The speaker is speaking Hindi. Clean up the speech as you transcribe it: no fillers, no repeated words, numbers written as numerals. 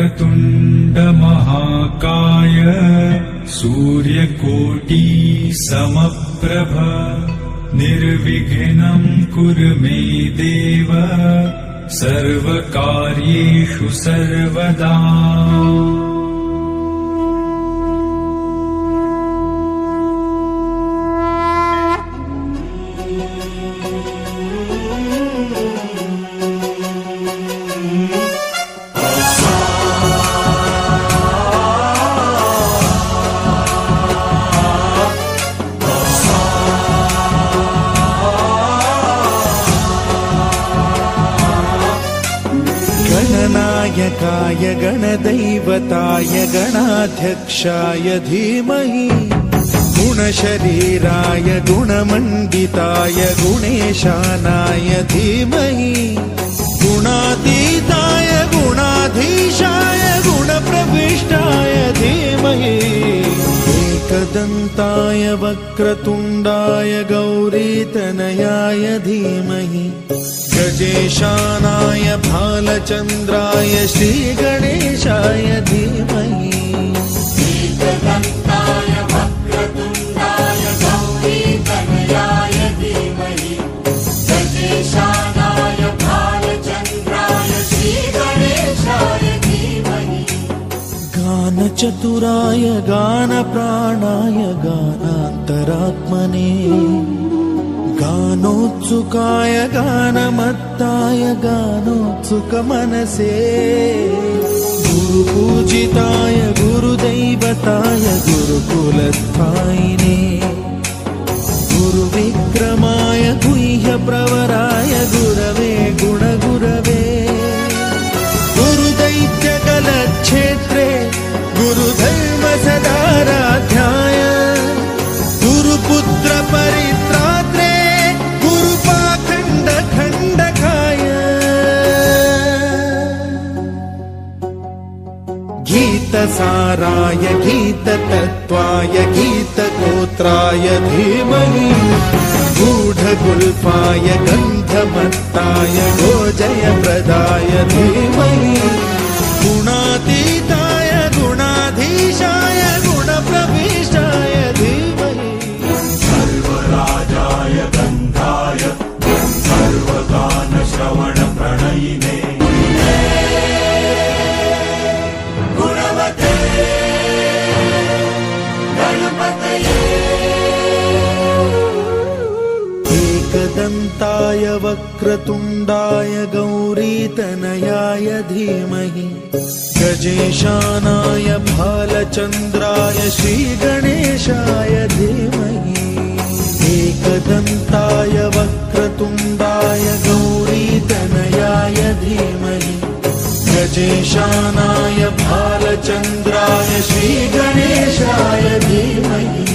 वक्रतुण्ड महाकाय सूर्यकोटि समप्रभ निर्विघ्नं कुरु मे देव सर्वकार्येषु सर्वदा। गणनायकाय गणदैवताय गणाध्यक्षाय धीमहि गुणशरीराय गुणमण्डिताय गुणेशानाय धीमहि गुणातीताय गुणाधीशाय गुणप्रविष्टाय धीमहि एकदन्ताय वक्रतुण्डाय गौरीतनयाय धीमहि गजेशानाय भालचन्द्राय श्रीगणेशाय धीमहि एकदन्ताय वक्रतुण्डाय गौरीतनयाय धीमहि गजेशानाय भालचन्द्राय श्रीगणेशाय धीमहि गानचतुराय गानप्राणाय गानान्तरात्मने गानोत्सुकाय गानमत्ताय गानोत्सुकमनसे गुरुपूजिताय गुरुदैवताय गुरुकुलस्थायिने गुरुविक्रमाय गुह्यप्रवराय गुरवे गुणगुरवे गुरुदैत्यकलक्षेत्रे गुरुधर्मसदाराध्याय गुरुपुत्रपरित्रात्रे गीतसाराय गीततत्त्वाय गीतगोत्राय धीमहि गूढगुल्फाय गन्धमत्ताय गोजयप्रदाय धीमहि गुणातीताय गुणाधीशाय गुणप्रविष्टाय धीमहि सर्वराजाय गन्धाय सर्वगानश्रवणप्रणयिने एकदन्ताय वक्रतुण्डाय गौरीतनयाय धीमहि गजेशानाय भालचन्द्राय श्रीगणेशाय धीमहि एकदन्ताय वक्रतुण्डाय गौरीतनयाय धीमहि गजेशानाय भालचन्द्राय श्रीगणेशाय धीमहि